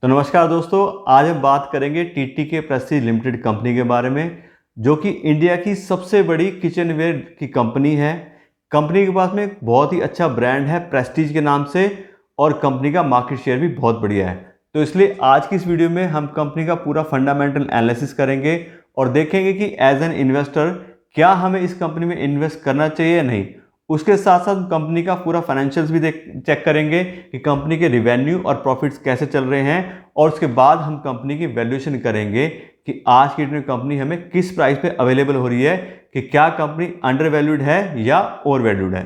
तो नमस्कार दोस्तों, आज हम बात करेंगे टीटीके प्रेस्टीज लिमिटेड कंपनी के बारे में, जो कि इंडिया की सबसे बड़ी किचनवेयर की कंपनी है। कंपनी के पास में एक बहुत ही अच्छा ब्रांड है प्रेस्टीज के नाम से, और कंपनी का मार्केट शेयर भी बहुत बढ़िया है। तो इसलिए आज की इस वीडियो में हम कंपनी का पूरा फंडामेंटल एनालिसिस करेंगे और देखेंगे कि एज एन इन्वेस्टर क्या हमें इस कंपनी में इन्वेस्ट करना चाहिए या नहीं। उसके साथ साथ कंपनी का पूरा फाइनेंशियल्स भी चेक करेंगे कि कंपनी के रिवेन्यू और प्रॉफिट्स कैसे चल रहे हैं, और उसके बाद हम कंपनी की वैल्यूएशन करेंगे कि आज की डेट में कंपनी हमें किस प्राइस पे अवेलेबल हो रही है, कि क्या कंपनी अंडर वैल्यूड है या ओवर वैल्यूड है।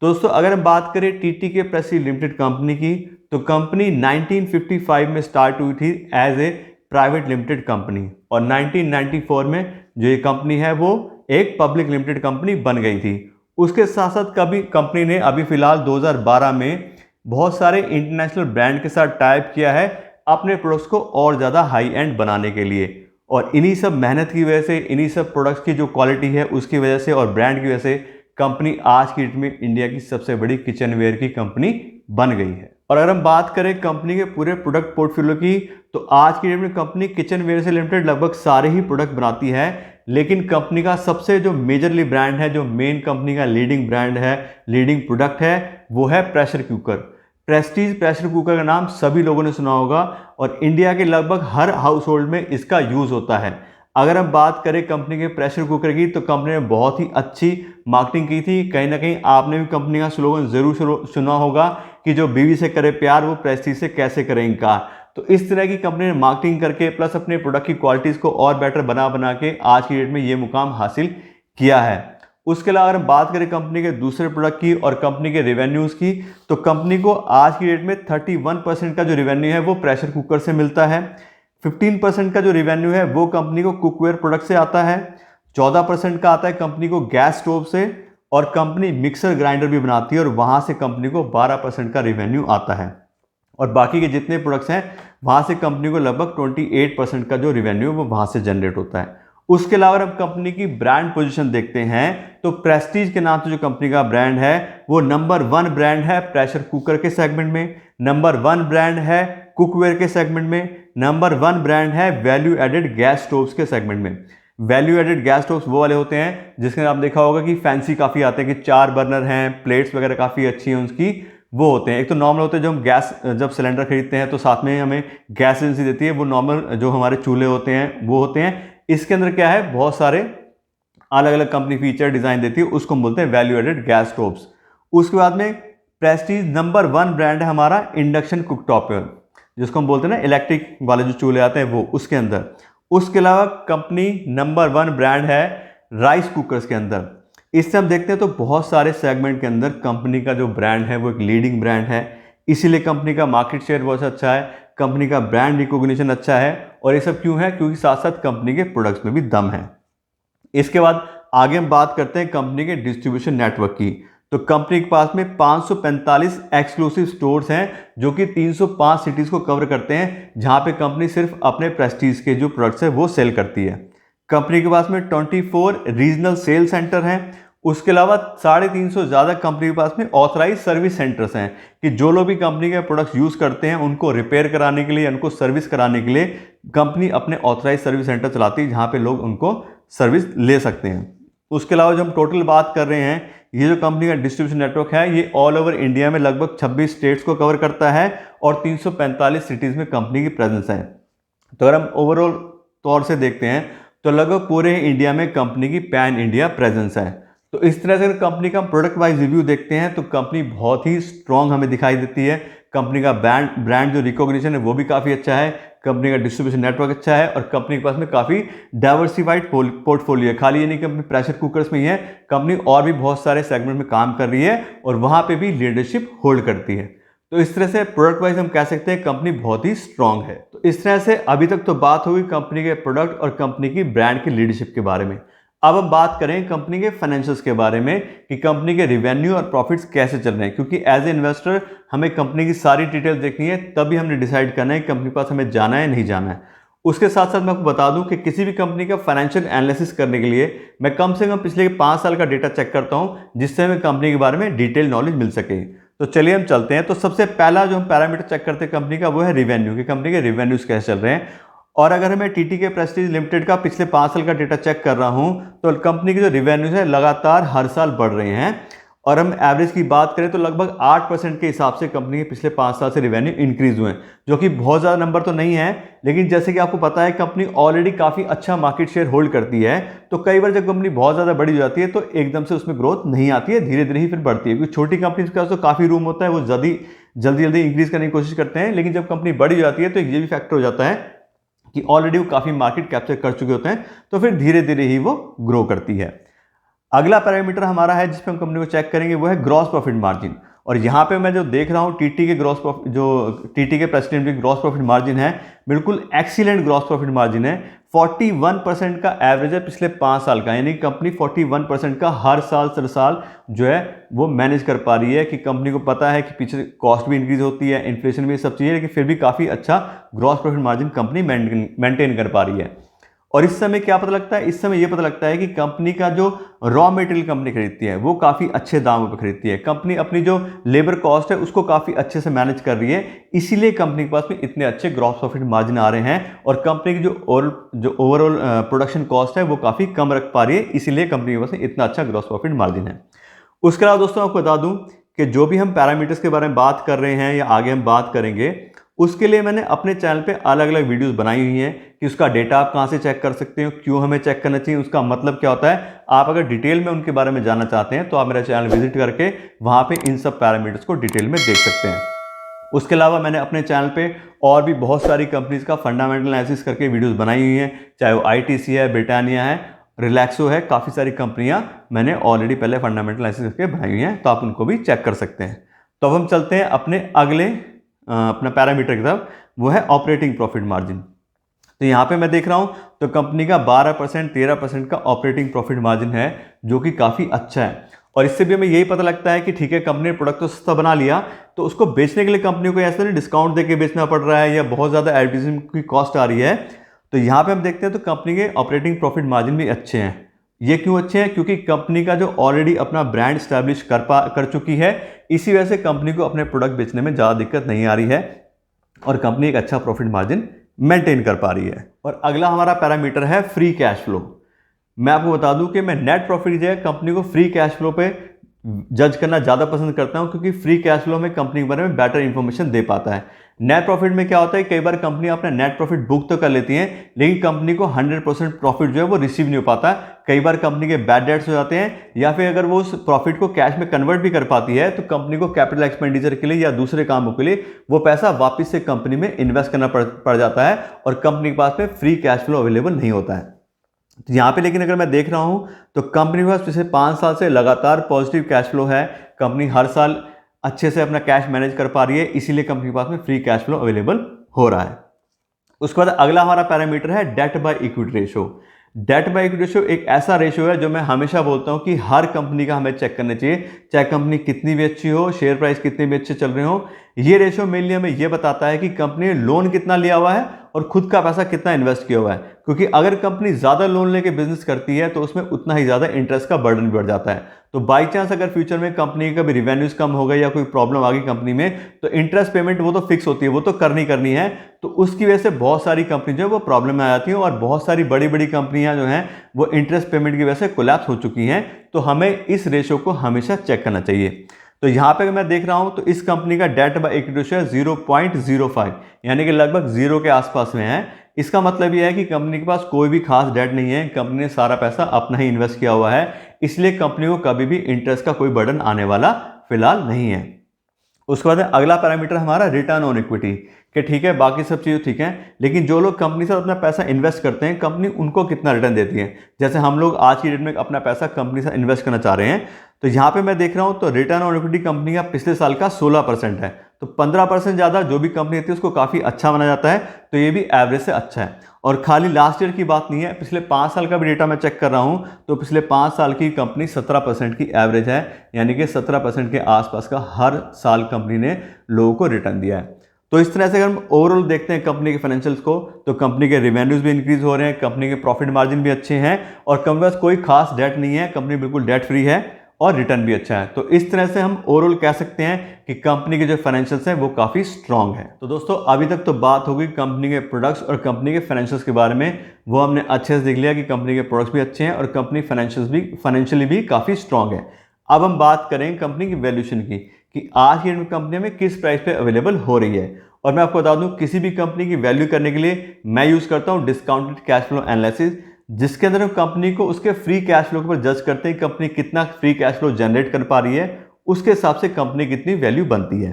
दोस्तों, अगर हम बात करें टीटीके प्रेस्टीज लिमिटेड कंपनी की, तो कंपनी 1955 में स्टार्ट हुई थी as a private limited company, और 1994 में जो ये कंपनी है वो एक पब्लिक लिमिटेड कंपनी बन गई थी। उसके साथ साथ कभी कंपनी ने अभी फिलहाल 2012 में बहुत सारे इंटरनेशनल ब्रांड के साथ टाइप किया है अपने प्रोडक्ट्स को और ज़्यादा हाई एंड बनाने के लिए, और इन्हीं सब मेहनत की वजह से, इन्हीं सब प्रोडक्ट्स की जो क्वालिटी है उसकी वजह से और ब्रांड की वजह से कंपनी आज की डेट में इंडिया की सबसे बड़ी किचनवेयर की कंपनी बन गई है। और अगर हम बात करें कंपनी के पूरे प्रोडक्ट पोर्टफोलियो की, तो आज की डेट में कंपनी किचनवेयर से रिलेटेड लगभग सारे ही प्रोडक्ट बनाती है, लेकिन कंपनी का सबसे जो मेजरली ब्रांड है, जो मेन कंपनी का लीडिंग ब्रांड है, लीडिंग प्रोडक्ट है, वो है pressure cooker. Prestige pressure cooker का नाम सभी लोगों ने सुना होगा, और इंडिया के लगभग हर हाउस होल्ड में इसका यूज़ होता है। अगर हम बात करें कंपनी के प्रेशर कुकर की, तो कंपनी ने बहुत ही अच्छी मार्केटिंग की थी। कहीं ना कहीं आपने भी कंपनी का स्लोगन ज़रूर सुना होगा कि जो बीवी से करे प्यार वो प्रेस्टीज से कैसे करे इनकार। तो इस तरह की कंपनी ने मार्केटिंग करके प्लस अपने प्रोडक्ट की क्वालिटीज़ को और बेटर बना के आज की डेट में ये मुकाम हासिल किया है। उसके अलावा अगर हम बात करें कंपनी के दूसरे प्रोडक्ट की और कंपनी के रेवेन्यूज़ की, तो कंपनी को आज की डेट में 31% का जो रेवेन्यू है वो प्रेशर कुकर से मिलता है। 15% का जो रेवेन्यू है वो कंपनी को कुकवेयर प्रोडक्ट से आता है। 14% का आता है कंपनी को गैस स्टोव से, और कंपनी मिक्सर ग्राइंडर भी बनाती है और वहाँ से कंपनी को 12% का रेवेन्यू आता है। और बाकी के जितने प्रोडक्ट्स हैं वहाँ से कंपनी को लगभग 28% का जो रेवेन्यू वो वहाँ से जनरेट होता है। उसके अलावा अब कंपनी की ब्रांड पोजीशन देखते हैं, तो प्रेस्टीज के नाम से जो कंपनी का ब्रांड है वो नंबर 1 ब्रांड है प्रेशर कुकर के सेगमेंट में, नंबर 1 ब्रांड है कुकवेयर के सेगमेंट में, नंबर 1 ब्रांड है वैल्यू एडेड गैस स्टोव्स के सेगमेंट में। वैल्यू एडेड गैस स्टोव्स वो वाले होते हैं जिसमें आप देखा होगा कि फैंसी काफ़ी आते हैं, कि 4 बर्नर हैं, प्लेट्स वगैरह काफ़ी अच्छी हैं उसकी, वो होते हैं। एक तो नॉर्मल होते हैं जो हम गैस जब सिलेंडर खरीदते हैं तो साथ में हमें गैस एजेंसी देती है, वो नॉर्मल जो हमारे चूल्हे होते हैं वो होते हैं। इसके अंदर क्या है, बहुत सारे अलग अलग कंपनी फीचर डिज़ाइन देती है, उसको हम बोलते हैं वैल्यू एडेड गैस स्टोव्स। उसके बाद में प्रेस्टीज नंबर 1 ब्रांड है हमारा इंडक्शन कुकटॉप, जिसको हम बोलते हैं ना इलेक्ट्रिक वाले जो चूल्हे आते हैं वो, उसके अंदर। उसके अलावा कंपनी नंबर 1 ब्रांड है राइस कुकर्स के अंदर। इससे हम देखते हैं तो बहुत सारे सेगमेंट के अंदर कंपनी का जो ब्रांड है वो एक लीडिंग ब्रांड है, इसीलिए कंपनी का मार्केट शेयर बहुत अच्छा है, कंपनी का ब्रांड रिकॉग्निशन अच्छा है। और ये सब क्यों है, क्योंकि साथ साथ कंपनी के प्रोडक्ट्स में भी दम है। इसके बाद आगे हम बात करते हैं कंपनी के डिस्ट्रीब्यूशन नेटवर्क की। तो कंपनी के पास में 545 एक्सक्लूसिव स्टोर्स हैं जो कि 305 सिटीज़ को कवर करते हैं, जहां पे कंपनी सिर्फ अपने प्रेस्टीज के जो प्रोडक्ट्स है वो सेल करती है। कंपनी के पास में 24 रीजनल सेल सेंटर हैं। उसके अलावा 350 ज़्यादा कंपनी के पास में ऑथराइज सर्विस सेंटर्स हैं, कि जो लोग भी कंपनी के प्रोडक्ट्स यूज़ करते हैं उनको रिपेयर कराने के लिए, उनको सर्विस कराने के लिए कंपनी अपने ऑथराइज सर्विस सेंटर चलाती है, जहाँ पे लोग उनको सर्विस ले सकते हैं। उसके अलावा जो हम टोटल बात कर रहे हैं, ये जो कंपनी का डिस्ट्रीब्यूशन नेटवर्क है ये ऑल ओवर इंडिया में लगभग 26 स्टेट्स को कवर करता है, और 345 सिटीज़ में कंपनी की प्रेजेंस है। तो अगर हम ओवरऑल तौर से देखते हैं तो लगभग पूरे इंडिया में कंपनी की पैन इंडिया प्रेजेंस है। तो इस तरह से अगर कंपनी का प्रोडक्ट वाइज रिव्यू देखते हैं तो कंपनी बहुत ही स्ट्रॉन्ग हमें दिखाई देती है। कंपनी का ब्रांड जो रिकॉग्निशन है वो भी काफ़ी अच्छा है, कंपनी का डिस्ट्रीब्यूशन नेटवर्क अच्छा है, और कंपनी के पास में काफ़ी डाइवर्सिफाइड पोर्टफोलियो है। खाली ये नहीं कंपनी प्रेशर कुकर्स में ही है, कंपनी और भी बहुत सारे सेगमेंट में काम कर रही है और वहाँ पे भी लीडरशिप होल्ड करती है। तो इस तरह से प्रोडक्ट वाइज हम कह सकते हैं कंपनी बहुत ही स्ट्रांग है। तो इस तरह से अभी तक तो बात होगी कंपनी के प्रोडक्ट और कंपनी की ब्रांड की लीडरशिप के बारे में। अब हम बात करें कंपनी के फाइनेंशियल्स के बारे में, कि कंपनी के रिवेन्यू और प्रॉफिट्स कैसे चल रहे हैं, क्योंकि एज ए इन्वेस्टर हमें कंपनी की सारी डिटेल देखनी है, तभी हमने डिसाइड करना है कि कंपनी के पास हमें जाना है नहीं जाना है। उसके साथ साथ मैं आपको बता दूं कि किसी भी कंपनी का फाइनेंशियल एनालिसिस करने के लिए मैं कम से कम पिछले 5 साल का डेटा चेक करता हूं, जिससे हमें कंपनी के बारे में डिटेल नॉलेज मिल सके। तो चलिए हम चलते हैं। तो सबसे पहला जो हम पैरामीटर चेक करते हैं कंपनी का वो है रिवेन्यू, कि कंपनी के रिवेन्यूज कैसे चल रहे हैं। और अगर मैं टीटीके प्रेस्टीज लिमिटेड का पिछले 5 साल का डेटा चेक कर रहा हूं तो कंपनी के जो रिवेन्यूज है लगातार हर साल बढ़ रहे हैं। और हम एवरेज की बात करें तो लगभग 8% के हिसाब से कंपनी के पिछले 5 साल से रिवेन्यू इंक्रीज हुए हैं, जो कि बहुत ज़्यादा नंबर तो नहीं है, लेकिन जैसे कि आपको पता है कंपनी ऑलरेडी काफ़ी अच्छा मार्केट शेयर होल्ड करती है। तो कई बार जब कंपनी बहुत ज़्यादा बड़ी हो जाती है तो एकदम से उसमें ग्रोथ नहीं आती है, धीरे धीरे ही फिर बढ़ती है। क्योंकि छोटी कंपनी के पास तो काफ़ी रूम होता है, वो जल्दी जल्दी इंक्रीज करने की कोशिश करते हैं, लेकिन जब कंपनी बड़ी हो जाती है तो ये भी फैक्टर हो जाता है कि ऑलरेडी वो काफ़ी मार्केट कैप्चर कर चुके होते हैं, तो फिर धीरे धीरे ही वो ग्रो करती है। अगला पैरामीटर हमारा है जिसपे हम कंपनी को चेक करेंगे वो है ग्रॉस प्रॉफिट मार्जिन। और यहाँ पे मैं जो देख रहा हूँ टीटी के ग्रॉस प्रॉफिट, जो टीटी के प्रेसिडेंट की ग्रॉस प्रॉफिट मार्जिन है, बिल्कुल एक्सीलेंट ग्रॉस प्रॉफिट मार्जिन है। 41% का एवरेज है पिछले 5 साल का, यानी कंपनी 41% का हर साल जो है वो मैनेज कर पा रही है। कि कंपनी को पता है कि पीछे कॉस्ट भी इंक्रीज होती है, इन्फ्लेशन भी सब चीज़ें, लेकिन फिर भी काफ़ी अच्छा gross profit margin company maintain कर पा रही है। और इस समय क्या पता लगता है, इस समय ये पता लगता है कि कंपनी का जो रॉ मटेरियल कंपनी खरीदती है वो काफ़ी अच्छे दामों पर खरीदती है। कंपनी अपनी जो लेबर कॉस्ट है उसको काफ़ी अच्छे से मैनेज कर रही है, इसीलिए कंपनी के पास में इतने अच्छे ग्रॉस प्रॉफिट मार्जिन आ रहे हैं। और कंपनी की जो ओवरऑल प्रोडक्शन कॉस्ट है वो काफ़ी कम रख पा रही है, इसीलिए कंपनी के पास में इतना अच्छा ग्रॉस प्रॉफिट मार्जिन है। उसके अलावा दोस्तों आपको बता दूँ कि जो भी हम पैरामीटर्स के बारे में बात कर रहे हैं या आगे हम बात करेंगे, उसके लिए मैंने अपने चैनल पे अलग अलग वीडियोस बनाई हुई हैं कि उसका डेटा आप कहाँ से चेक कर सकते हो, क्यों हमें चेक करना चाहिए, उसका मतलब क्या होता है। आप अगर डिटेल में उनके बारे में जानना चाहते हैं तो आप मेरा चैनल विजिट करके वहाँ पे इन सब पैरामीटर्स को डिटेल में देख सकते हैं। उसके अलावा मैंने अपने चैनल पे और भी बहुत सारी कंपनीज का फंडामेंटल एनालिसिस करके वीडियोज़ बनाई हुई हैं, चाहे वो ITC है, ब्रिटानिया है, रिलैक्सो है, काफ़ी सारी कंपनियाँ मैंने ऑलरेडी पहले फंडामेंटल एनालिसिस करके बनाई हुई हैं, तो आप उनको भी चेक कर सकते हैं। तो अब हम चलते हैं अपने अगले अपना पैरामीटर की तरफ, वो है ऑपरेटिंग प्रॉफिट मार्जिन। तो यहाँ पे मैं देख रहा हूँ तो कंपनी का 12% 13% का ऑपरेटिंग प्रॉफिट मार्जिन है, जो कि काफ़ी अच्छा है। और इससे भी हमें यही पता लगता है कि ठीक है, कंपनी ने प्रोडक्ट तो सस्ता बना लिया, तो उसको बेचने के लिए कंपनी को ऐसा नहीं डिस्काउंट देके बेचना पड़ रहा है या बहुत ज़्यादा एडवर्टाइजमेंट की कॉस्ट आ रही है। तो यहाँ पे हम देखते हैं तो कंपनी के ऑपरेटिंग प्रॉफिट मार्जिन भी अच्छे हैं। ये क्यों अच्छे हैं? क्योंकि कंपनी का जो ऑलरेडी अपना ब्रांड स्टैब्लिश कर चुकी है, इसी वजह से कंपनी को अपने प्रोडक्ट बेचने में ज़्यादा दिक्कत नहीं आ रही है और कंपनी एक अच्छा प्रॉफिट मार्जिन मेंटेन कर पा रही है। और अगला हमारा पैरामीटर है फ्री कैश फ्लो। मैं आपको बता दूं कि मैं नेट प्रॉफिट की जगह कंपनी को फ्री कैश फ्लो पे जज करना ज़्यादा पसंद करता हूं, क्योंकि फ्री कैश फ्लो में कंपनी के बारे में बेटर इंफॉर्मेशन दे पाता है। नेट प्रॉफिट में क्या होता है, कई बार कंपनी अपना नेट प्रॉफिट बुक तो कर लेती है, लेकिन कंपनी को 100% प्रॉफिट जो है वो रिसीव नहीं हो पाता। कई बार कंपनी के बैड डेट्स हो जाते हैं, या फिर अगर वो उस प्रॉफिट को कैश में कन्वर्ट भी कर पाती है तो कंपनी को कैपिटल एक्सपेंडिचर के लिए या दूसरे कामों के लिए वो पैसा वापस से कंपनी में इन्वेस्ट करना पड़ जाता है और कंपनी के पास में फ्री कैश फ्लो अवेलेबल नहीं होता है। तो यहाँ पे लेकिन अगर मैं देख रहा हूँ तो कंपनी के पास पिछले 5 साल से लगातार पॉजिटिव कैश फ्लो है। कंपनी हर साल अच्छे से अपना कैश मैनेज कर पा रही है, इसीलिए कंपनी के पास में फ्री कैश फ्लो अवेलेबल हो रहा है। उसके बाद अगला हमारा पैरामीटर है debt by equity ratio. Debt by equity ratio एक ऐसा रेशो है जो मैं हमेशा बोलता हूं कि हर कंपनी का हमें चेक करना चाहिए, चाहे कंपनी कितनी भी अच्छी हो, शेयर प्राइस कितने भी अच्छे चल रहे हो। ये रेशो मेनली हमें यह बताता है कि कंपनी ने लोन कितना लिया हुआ है और खुद का पैसा कितना इन्वेस्ट किया हुआ है। क्योंकि अगर कंपनी ज़्यादा लोन लेके बिजनेस करती है तो उसमें उतना ही ज़्यादा इंटरेस्ट का बर्डन बढ़ जाता है। तो बाई चांस अगर फ्यूचर में कंपनी का भी रिवेन्यूज कम हो गए या कोई प्रॉब्लम आ गई कंपनी में, तो इंटरेस्ट पेमेंट वो तो फिक्स होती है, वो तो करनी है। तो उसकी वजह से बहुत सारी कंपनी जो है वो प्रॉब्लम में आ जाती हैं और बहुत सारी बड़ी बड़ी कंपनियां जो हैं वो इंटरेस्ट पेमेंट की वजह से कोलैप्स हो चुकी हैं। तो हमें इस रेशो को हमेशा चेक करना चाहिए। तो यहाँ पे मैं देख रहा हूँ तो इस कंपनी का डेट बाय इक्विटी रेशो है 0.05, यानी कि लगभग 0 के आसपास में है। इसका मतलब यह है कि कंपनी के पास कोई भी खास डेट नहीं है, कंपनी ने सारा पैसा अपना ही इन्वेस्ट किया हुआ है, इसलिए कंपनी को कभी भी इंटरेस्ट का कोई बर्डन आने वाला फिलहाल नहीं है। उसके बाद अगला पैरामीटर हमारा रिटर्न ऑन इक्विटी, कि ठीक है बाकी सब चीज़ें ठीक हैं, लेकिन जो लोग कंपनी से अपना पैसा इन्वेस्ट करते हैं कंपनी उनको कितना रिटर्न देती है। जैसे हम लोग आज की डेट में अपना पैसा कंपनी से इन्वेस्ट करना चाह रहे हैं, तो यहाँ पे मैं देख रहा हूँ तो रिटर्न ऑन इक्विटी कंपनी का पिछले साल का 16% है। तो 15% ज़्यादा जो भी कंपनी होती है उसको काफ़ी अच्छा माना जाता है, तो ये भी एवरेज से अच्छा है। और खाली लास्ट ईयर की बात नहीं है, पिछले 5 साल का भी डेटा मैं चेक कर रहा हूँ तो पिछले 5 साल की कंपनी 17% की एवरेज है, यानी कि 17% के आसपास का हर साल कंपनी ने लोगों को रिटर्न दिया है। तो इस तरह से अगर हम ओवरऑल देखते हैं कंपनी के फाइनेंशियल्स को, तो कंपनी के रेवेन्यूज भी इंक्रीज हो रहे हैं, कंपनी के प्रॉफिट मार्जिन भी अच्छे हैं और कंपनी के पास कोई खास डेट नहीं है, कंपनी बिल्कुल डेट फ्री है। और रिटर्न भी अच्छा है। तो इस तरह से हम ओवरऑल कह सकते हैं कि कंपनी के जो फाइनेंशियल्स हैं वो काफ़ी स्ट्रांग है। तो दोस्तों अभी तक तो बात होगी कंपनी के प्रोडक्ट्स और कंपनी के फाइनेंशियल्स के बारे में। वो हमने अच्छे से देख लिया कि कंपनी के प्रोडक्ट्स भी अच्छे हैं और कंपनी फाइनेंशियली भी काफ़ी स्ट्रांग है। अब हम बात करें कंपनी की वैल्यूएशन की कि आज की कंपनी में किस प्राइस पे अवेलेबल हो रही है। और मैं आपको बता दूं किसी भी कंपनी की वैल्यू करने के लिए मैं यूज़ करता हूं डिस्काउंटेड कैश फ्लो एनालिसिस, जिसके अंदर हम कंपनी को उसके फ्री कैश फ्लो के ऊपर जज करते हैं कंपनी कितना फ्री कैश फ्लो जनरेट कर पा रही है, उसके हिसाब से कंपनी कितनी वैल्यू बनती है।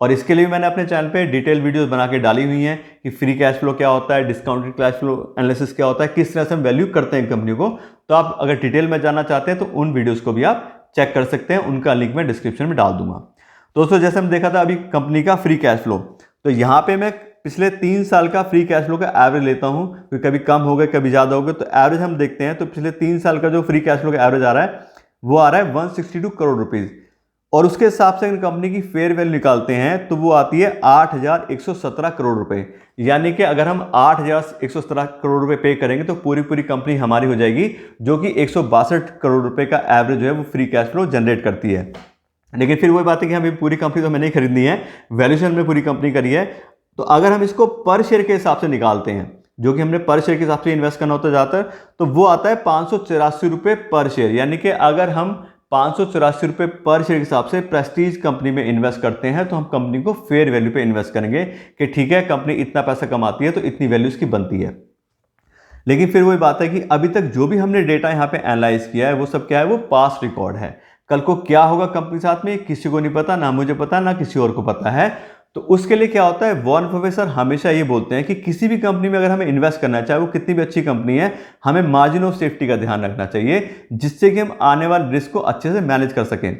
और इसके लिए मैंने अपने चैनल पे डिटेल वीडियोस बना के डाली हुई हैं कि फ्री कैश फ्लो क्या होता है, डिस्काउंटेड कैश फ्लो एनालिसिस क्या होता है, किस तरह से हम वैल्यू करते हैं कंपनी को। तो आप अगर डिटेल में जानना चाहते हैं तो उन वीडियोज़ को भी आप चेक कर सकते हैं, उनका लिंक मैं डिस्क्रिप्शन में डाल दूंगा। दोस्तों जैसे हम देखा था अभी कंपनी का फ्री कैश फ्लो, तो यहाँ पे मैं पिछले 3 साल का फ्री कैश फ्लो का एवरेज लेता हूँ, क्योंकि कभी कम हो गए कभी ज़्यादा हो गए। तो एवरेज हम देखते हैं तो पिछले 3 साल का जो फ्री कैश फ्लो का एवरेज आ रहा है वो आ रहा है 162 करोड़ रुपीज़। और उसके हिसाब से अगर कंपनी की फेयर वैल्यू निकालते हैं तो वो आती है 8,117 करोड़ रुपए। यानी कि अगर हम 8,117 करोड़ रुपए पे करेंगे तो पूरी कंपनी हमारी हो जाएगी, जो कि 162 करोड़ रुपए का एवरेज जो है वो फ्री कैश फ्लो जनरेट करती है। लेकिन फिर वही बात है कि हमें पूरी कंपनी तो हमें नहीं खरीदनी है, वैल्यूएशन में पूरी कंपनी करी है। तो अगर हम इसको पर शेयर के हिसाब से निकालते हैं, जो कि हमने पर शेयर के हिसाब से इन्वेस्ट करना होता है ज़्यादातर, तो वो आता है 584 रुपये पर शेयर। यानी कि अगर हम 584 रुपये पर शेयर के हिसाब से प्रेस्टीज कंपनी में इन्वेस्ट करते हैं तो हम कंपनी को फेयर वैल्यू पे इन्वेस्ट करेंगे कि ठीक है कंपनी इतना पैसा कमाती है तो इतनी वैल्यू इसकी बनती है। लेकिन फिर वही बात है कि अभी तक जो भी हमने डेटा यहाँ पे एनालाइज किया है वो सब क्या है, वो पास्ट रिकॉर्ड है। कल को क्या होगा कंपनी के साथ में किसी को नहीं पता, ना मुझे पता ना किसी और को पता है। तो उसके लिए क्या होता है, वॉरेन प्रोफेसर हमेशा ये बोलते हैं कि किसी भी कंपनी में अगर हमें इन्वेस्ट करना है, चाहे वो कितनी भी अच्छी कंपनी है, हमें मार्जिन ऑफ सेफ्टी का ध्यान रखना चाहिए, जिससे कि हम आने वाले रिस्क को अच्छे से मैनेज कर सकें।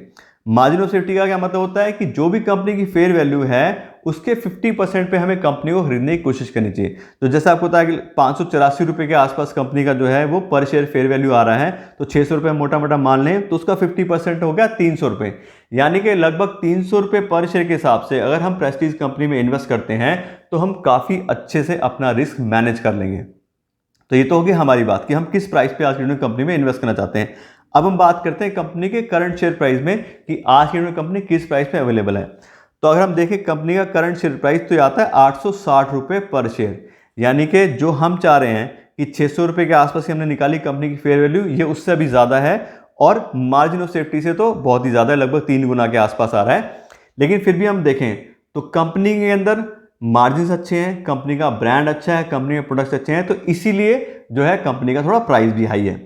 मार्जिन ऑफ सेफ्टी का क्या मतलब होता है कि जो भी कंपनी की फेयर वैल्यू है उसके 50% पे हमें कंपनी को खरीदने की कोशिश करनी चाहिए। तो जैसे आपको पता है कि 584 रुपये के आसपास कंपनी का जो है वो पर शेयर फेयर वैल्यू आ रहा है, तो 600 रुपये मोटा मोटा मान लें तो उसका 50% हो गया 300 रुपये। यानी कि लगभग 300 रुपये पर शेयर के हिसाब से अगर हम प्रेस्टीज कंपनी में इन्वेस्ट करते हैं तो हम काफ़ी अच्छे से अपना रिस्क मैनेज कर लेंगे। तो ये तो होगी हमारी बात कि हम किस प्राइस पे आज की कंपनी में इन्वेस्ट करना चाहते हैं। अब हम बात करते हैं कंपनी के करंट शेयर प्राइस में कि आज की कंपनी किस प्राइस पे अवेलेबल है। तो अगर हम देखें कंपनी का करंट शेयर प्राइस तो ये आता है 860 रुपये पर शेयर। यानी कि जो हम चाह रहे हैं कि 600 रुपये के आसपास की हमने निकाली कंपनी की फेयर वैल्यू, ये उससे अभी ज़्यादा है और मार्जिन ऑफ सेफ्टी से तो बहुत ही ज़्यादा है, लगभग 3 गुना के आसपास आ रहा है। लेकिन फिर भी हम देखें तो कंपनी के अंदर मार्जिन अच्छे हैं, कंपनी का ब्रांड अच्छा है, कंपनी के प्रोडक्ट्स अच्छे हैं, तो इसीलिए जो है कंपनी का थोड़ा प्राइस भी हाई है,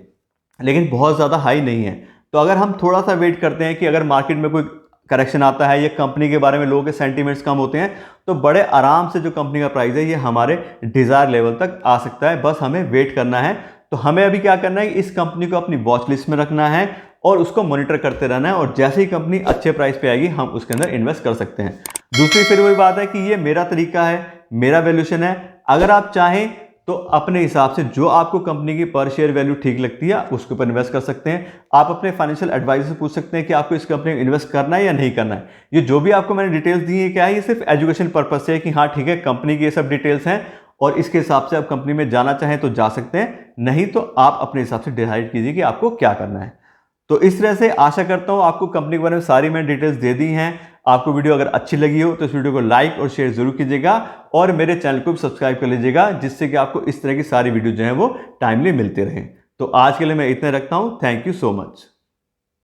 लेकिन बहुत ज़्यादा हाई नहीं है। तो अगर हम थोड़ा सा वेट करते हैं कि अगर मार्केट में कोई करेक्शन आता है या कंपनी के बारे में लोगों के सेंटीमेंट्स कम होते हैं, तो बड़े आराम से जो कंपनी का प्राइस है ये हमारे डिज़ायर लेवल तक आ सकता है। बस हमें वेट करना है। तो हमें अभी क्या करना है, इस कंपनी को अपनी वॉच लिस्ट में रखना है और उसको मॉनिटर करते रहना है, और जैसे ही कंपनी अच्छे प्राइस पे आएगी हम उसके अंदर इन्वेस्ट कर सकते हैं। दूसरी फिर वही बात है कि ये मेरा तरीका है, मेरा वैल्यूएशन है। अगर आप चाहें तो अपने हिसाब से जो आपको कंपनी की पर शेयर वैल्यू ठीक लगती है उसके ऊपर इन्वेस्ट कर सकते हैं। आप अपने फाइनेंशियल एडवाइजर से पूछ सकते हैं कि आपको इस कंपनी में इन्वेस्ट करना है या नहीं करना है। ये जो भी आपको मैंने डिटेल्स दी है क्या है, ये सिर्फ एजुकेशन पर्पज से है कि हाँ ठीक है कंपनी की ये सब डिटेल्स हैं और इसके हिसाब से आप कंपनी में जाना चाहें तो जा सकते हैं, नहीं तो आप अपने हिसाब से डिसाइड कीजिए कि आपको क्या करना है। तो इस तरह से आशा करता हूँ आपको कंपनी के बारे में सारी मैंने डिटेल्स दे दी हैं। आपको वीडियो अगर अच्छी लगी हो तो इस वीडियो को लाइक और शेयर जरूर कीजिएगा और मेरे चैनल को भी सब्सक्राइब कर लीजिएगा, जिससे कि आपको इस तरह की सारी वीडियो जो है वो टाइमली मिलते रहें। तो आज के लिए मैं इतना रखता हूँ। Thank you so much.